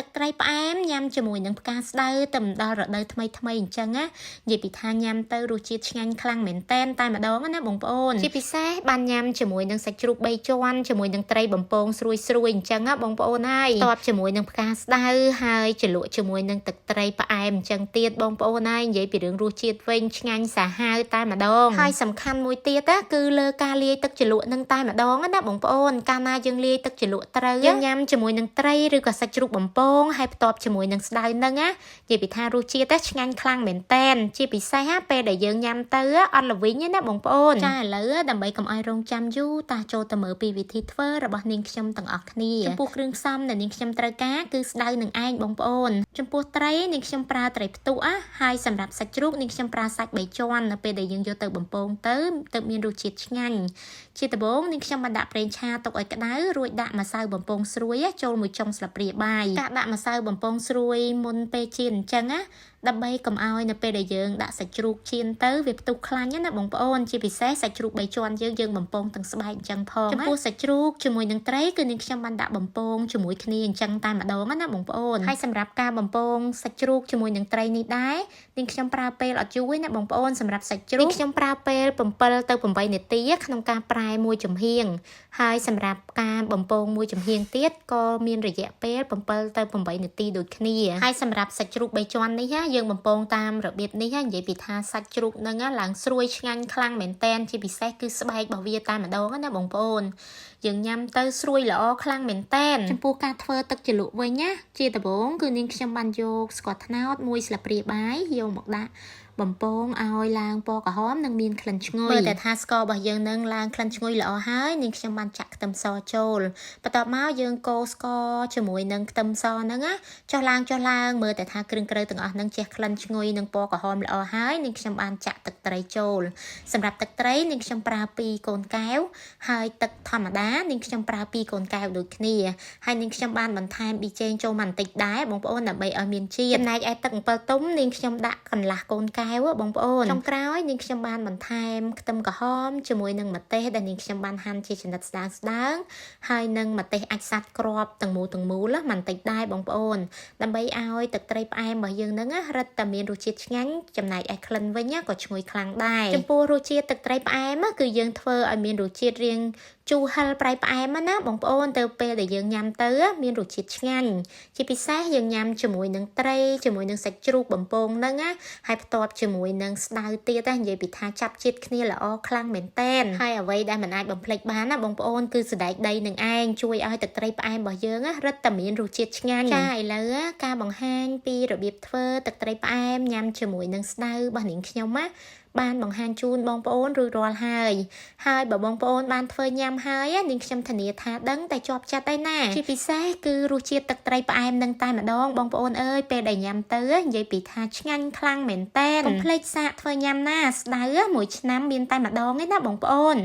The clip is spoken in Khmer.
ទឹកត្រីផ្អែមញ៉ាំជាមួយនឹងផ្កាស្ដៅតែម្ដងរដូវថ្មីអញ្ចឹងណានិយាយពីថាញ៉ាំទៅរសជាតិឆ្ងាញ់ខ្លាំងមែនតែនតែម្ដងណាបងប្អូនជាពិសេសបានញ៉ាំជាមួយនឹងសាច់ជ្រូក3ជាន់ជាមួយនឹងត្រីបំពងស្រួយអញ្ចឹងណាបងប្អូនហើយតបជាមួយនឹងផ្កាស្ដៅហើយជ្រលក់ជាមួយនឹងទឹកត្រីផ្អែមអញ្ចឹងទៀតបងប្អូនហើយនិយាយពីរឿងរសជាតិវិញឆ្ងាញ់សាហាវតែម្ដងហើយសំខាន់មួយទៀតណាគឺលើការលាយទឹកជ្រលក់នឹងតែម្ដងណាបងប្អូនកាលណាយើងលាយទឹកជ្រលក់ត្រូវយើងញ៉ាំជាមួយនឹងត្រីឬក៏សាច់ជ្រូកបំពងហើយផ្ទាប់ជាមួយនឹងស្ដៅហ្នឹងណានិយាយពីថារសជាតិឆ្ងាញ់ខ្លាំងមែនតែនជាពិសេសពេលដែលយើងញ៉ាំទៅអត់ល្វីងណាបងប្អូនចាឥឡូវដើម្បីកុំឲ្យរងចាំយូរតាចូលទៅមើលពីវិធីធ្វើរបស់នាងខ្ញុំទាំងអស់គ្នាចំពោះគ្រឿងផ្សំដែលនាងខ្ញុំត្រូវការគឺស្ដៅនឹងឯងបងប្អូនចំពោះត្រីនាងខ្ញុំប្រើត្រីផ្ទុះហើយសម្រាប់សាច់ជ្រូកនាងខ្ញុំប្រើសាច់3ជាន់នៅពេលដែលយើងយកទៅបំពងទៅមានរសជាតិឆ្ងាញ់ជាដំបូងនាងខ្ញុំបានដាក់ប្រេងឆាទុកឲ្យក្តៅរួចដាក់ម្សៅបំពងស្រួយចូលមួយចុងស្លាបព្រាបាយការដាក់ម្សៅបំពងស្រួយមុនពេលចៀនអញ្ចឹងណាដើម្បីកុំឲ្យនៅពេលដែលយើងដាក់សាច់ជ្រូកចៀនទៅវាផ្ទុះខ្លាញ់ណាបងប្អូនជាពិសេសសាច់ជ្រូក3ជាន់យើងបំពងទាំងស្បែកអញ្ចឹងផងចំពោះសាច់ជ្រូកជាមួយនឹងត្រីគឺនាងខ្ញុំបានដាក់បំពងជាមួយគ្នាអញ្ចឹងតែម្ដងណាបងប្អូនហើយសម្រាប់ការបំពងសាច់ជ្រូកជាមួយនឹងត្រីនេះដែរនាងខ្ញុំប្រើពេលអត់យូរណាបងប្អូនសម្រាប់សាច់ជ្រូកនាងខ្ញុំប្រើពេល7ទៅ8នាទីក្នុងការប្រែមួយចំហៀងហើយសម្រាប់ការបំពងមួយចំហៀងទៀតក៏មានរយៈពេល7ទៅ8នាទីដូចគ្នាហើយសម្រាប់សាច់ជ្រូក3ជាន់នេះយើងបំពងតាមរបៀបនេះនិយាយពីថាសាច់ជ្រូកហ្នឹងឡើងស្រួយឆ្ងាញ់ខ្លាំងមែនតែនជាពិសេសគឺស្បែករបស់វាតែម្ដងណាបងប្អូនយើងញ៉ាំទៅស្រួយល្អខ្លាំងមែនតែនចំពោះការធ្វើទឹកជ្រលក់វិញណាជាដំបូងគឺនាងខ្ញុំបានយកស្ករត្នោត1ស្លាបព្រាបាយយកមកដាក់បំពងឲ្យឡើងពណ៌ក្រហមនិងមានក្លិនឈ្ងុយមើលតែថាស្កររបស់យើងនឹងឡើងក្លិនឈ្ងុយល្អហើយនាងខ្ញុំបានចាក់ខ្ទឹមសចូលបន្ទាប់មកយើងកូរស្ករជាមួយនឹងខ្ទឹមសហ្នឹងចុះឡើងមើលតែថាគ្រឿងក្រៅទាំងអស់ហ្នឹងជះក្លិនឈ្ងុយនិងពណ៌ក្រហមល្អហើយនាងខ្ញុំបានចាក់ទឹកត្រីចូលសម្រាប់ទឹកត្រីនាងខ្ញុំប្រើ2កូនកែវហើយទឹកធម្មតានាងខ្ញុំប្រើ2កូនកែវដូចគ្នាហើយនាងខ្ញុំបានបន្ថែមប៊ីចេងចូលមកបន្តិចដែរបងប្អូនដើម្បីឲ្យមានជាតិចំណែកឯទឹកអំពិលទុំនាងខ្ញុំដាក់កន្លះកូនកែវបងប្អូនចុងក្រោយនាងខ្ញុំបានបន្ថែមខ្ទឹមក្រហមជាមួយនឹងម្ទេសដែលនាងខ្ញុំបានហាន់ជាចំណិតស្ដើងហើយនឹងម្ទេសអាចសាច់គ្រាប់ទាំងមូលបន្តិចដែរបងប្អូនដើម្បីឲ្យទឹកត្រីផ្អែមរបស់យើងហ្នឹងរឹតតែមានរសជាតិឆ្ងាញ់ចំណែកឯក្លិនវិញក៏ឈ្ងុយខ្លាំងដែរចំពោះរសជាតិទឹកត្រីផ្អែមគឺយើងធ្វើឲ្យមានរសជាតិរៀងជូរហឹរប្រៃផ្អែមណាបងប្អូនទៅពេលដែលយើងញ៉ាំទៅមានរសជាតិឆ្ងាញ់ជាពិសេសយើងញ៉ាំជាមួយនឹងត្រីជាមួយនឹងសាច់ជ្រូកបំពងហ្នឹងហើយផ្ទាប់ជាមួយនឹងស្ដៅទៀតនិយាយពីថាចាប់ជាតិគ្នាល្អខ្លាំងមែនតែនហើយអ្វីដែលមិនអាចបំភ្លេចបានណាបងប្អូនគឺសណ្តែកដីនឹងឯងជួយឲ្យទឹកត្រីផ្អែមរបស់យើងរឹតតែមានរសជាតិឆ្ងាញ់ចាឥឡូវការបង្ហាញពីរបៀបធ្វើទឹកត្រីផ្អែមញ៉ាំជាមួយនឹងស្ដៅរបស់នាងខ្ញុំបានបង្ហាញជូនបងប្អូនរួចរាល់ហើយបើបងប្អូនបានធ្វើញ៉ាំហើយនាងខ្ញុំធានាថាដឹងតែជាប់ចិត្តឯណាជាពិសេសគឺរសជាតិទឹកត្រីផ្អែមនឹងតែម្ដងបងប្អូនអើយពេលដែលញ៉ាំទៅនិយាយពីថាឆ្ងាញ់ខ្លាំងមែនតែនកុំភ្លេចសាកធ្វើញ៉ាំណាស្ដៅមួយឆ្នាំមានតែម្ដងឯណាបងប្អូន